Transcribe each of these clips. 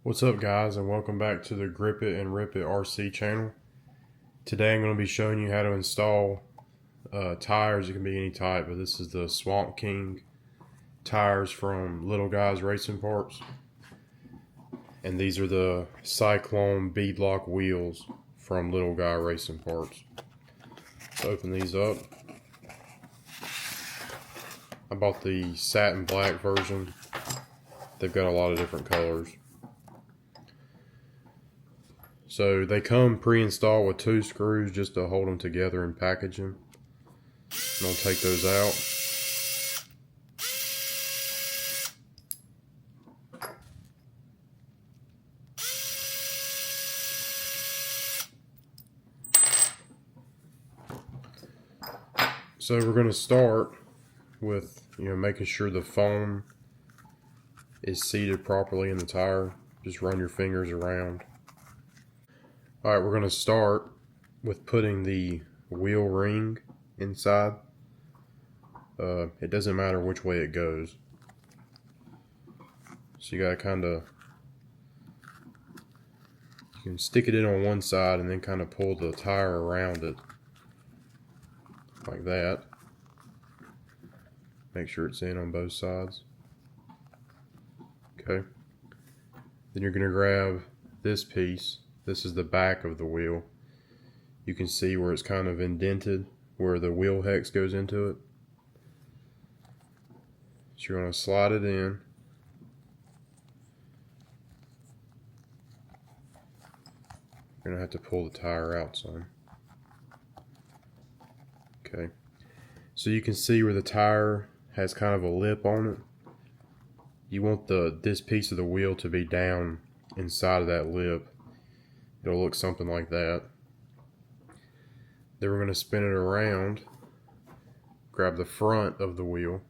What's up guys, and welcome back to the Grip It and Rip It RC channel. Today I'm going to be showing you how to install tires. It can be any type, but this is the Swamp King tires from Little Guys Racing Parts. And these are the Cyclone Beadlock wheels from Little Guy Racing Parts. Let's open these up. I bought the satin black version. They've got a lot of different colors. So they come pre-installed with 2 screws just to hold them together and package them. I'm going to take those out. So we're going to start with making sure the foam is seated properly in the tire. Just run your fingers around. Alright, we're going to start with putting the wheel ring inside. It doesn't matter which way it goes. So you gotta you can stick it in on one side and then kind of pull the tire around it. Like that. Make sure it's in on both sides. Okay. Then you're going to grab this piece. This is the back of the wheel. You can see where it's kind of indented, where the wheel hex goes into it. So you're going to slide it in. You're going to have to pull the tire out some. Okay. So you can see where the tire has kind of a lip on it. You want this piece of the wheel to be down inside of that lip. It'll look something like that. Then we're going to spin it around. Grab the front of the wheel.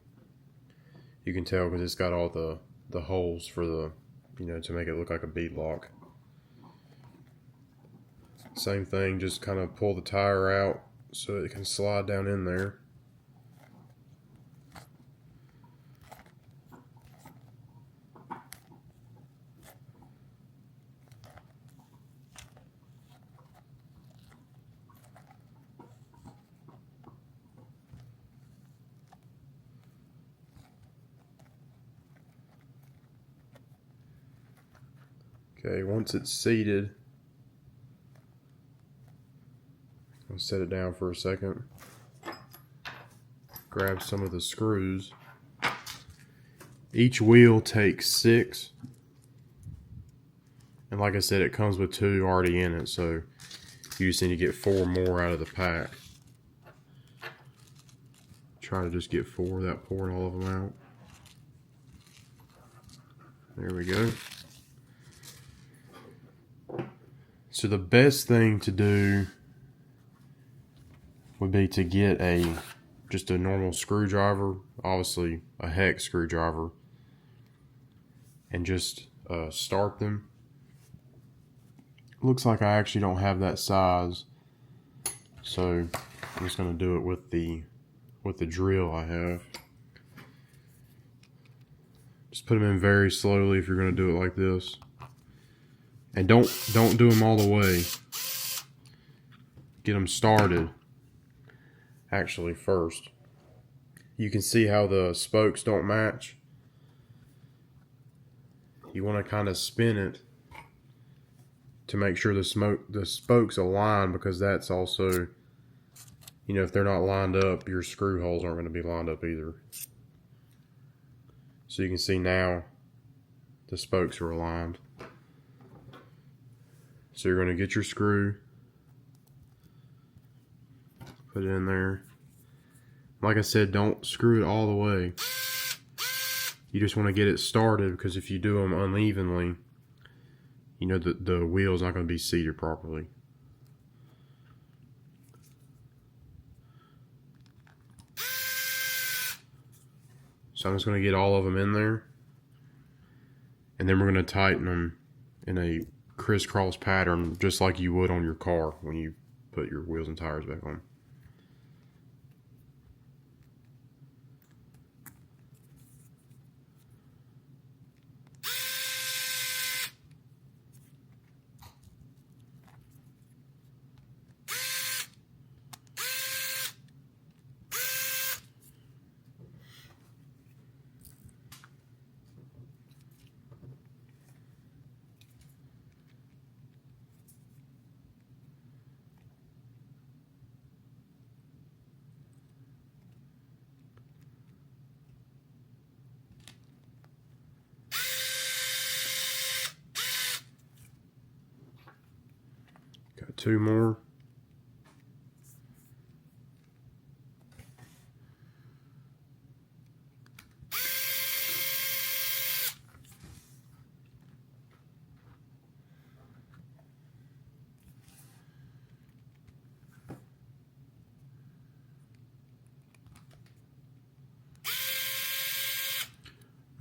You can tell because it's got all the holes for the, to make it look like a beadlock. Same thing, just kind of pull the tire out so it can slide down in there. Okay, once it's seated, I'll set it down for a second. Grab some of the screws. Each wheel takes 6. And like I said, it comes with 2 already in it, so you just need to get 4 more out of the pack. Try to just get 4 without pouring all of them out. There we go. So the best thing to do would be to get just a normal screwdriver, obviously a hex screwdriver, and just start them. Looks like I actually don't have that size, so I'm just going to do it with the drill I have. Just put them in very slowly if you're going to do it like this. And don't do them all the way. Get them started. Actually, first. You can see how the spokes don't match. You want to kind of spin it to make sure the spokes align, because that's also, if they're not lined up, your screw holes aren't going to be lined up either. So you can see now the spokes are aligned. So you're going to get your screw, put it in there. Like I said, don't screw it all the way. You just want to get it started, because if you do them unevenly, the wheel's not going to be seated properly. So I'm just going to get all of them in there. And then we're going to tighten them in a crisscross pattern, just like you would on your car when you put your wheels and tires back on. Got 2 more.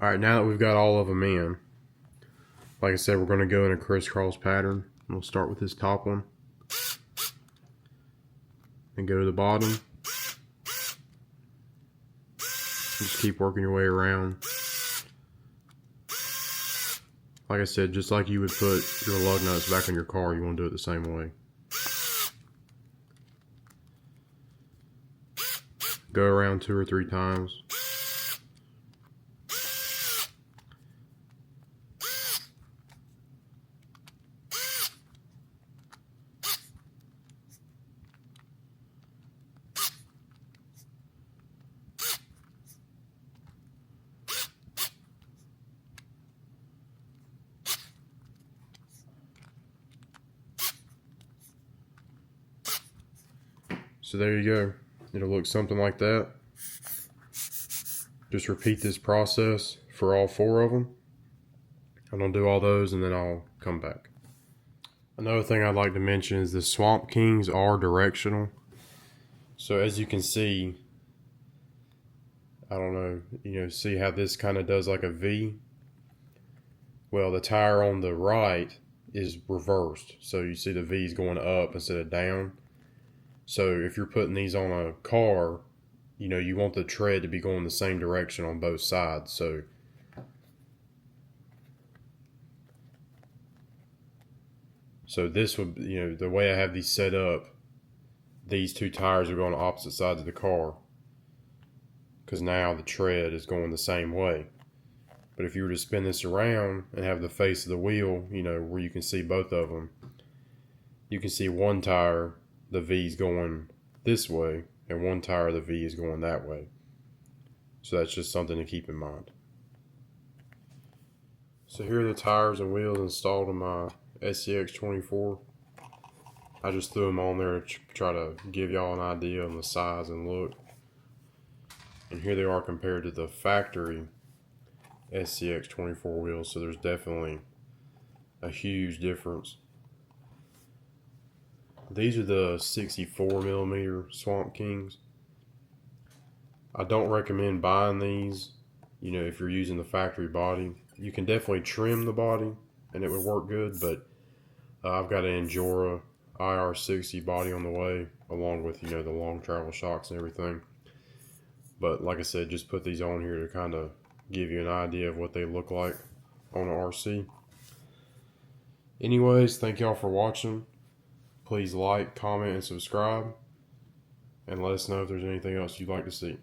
Alright, now that we've got all of them in, like I said, we're going to go in a crisscross pattern. We'll start with this top one and go to the bottom. Just keep working your way around. Like I said, just like you would put your lug nuts back on your car, you want to do it the same way. Go around 2 or 3 times. So there you go. It'll look something like that. Just repeat this process for all 4 of them. I'm going to do all those and then I'll come back. Another thing I'd like to mention is the Swamp Kings are directional. So as you can see, I don't know, see how this kind of does like a V? Well, the tire on the right is reversed. So you see the V's going up instead of down. So if you're putting these on a car, you want the tread to be going the same direction on both sides. So this would, the way I have these set up, these 2 tires are going on opposite sides of the car, because now the tread is going the same way. But if you were to spin this around and have the face of the wheel, where you can see both of them, you can see one tire, the V's going this way, and one tire, the V is going that way. So that's just something to keep in mind. So here are the tires and wheels installed on my SCX24. I just threw them on there to try to give y'all an idea on the size and look. And here they are compared to the factory SCX24 wheels, so there's definitely a huge difference. These are the 64mm Swamp Kings. I don't recommend buying these, if you're using the factory body. You can definitely trim the body and it would work good, but I've got an Endura IR60 body on the way, along with, the long travel shocks and everything. But like I said, just put these on here to kind of give you an idea of what they look like on an RC. Anyways, thank y'all for watching. Please like, comment, and subscribe. And let us know if there's anything else you'd like to see.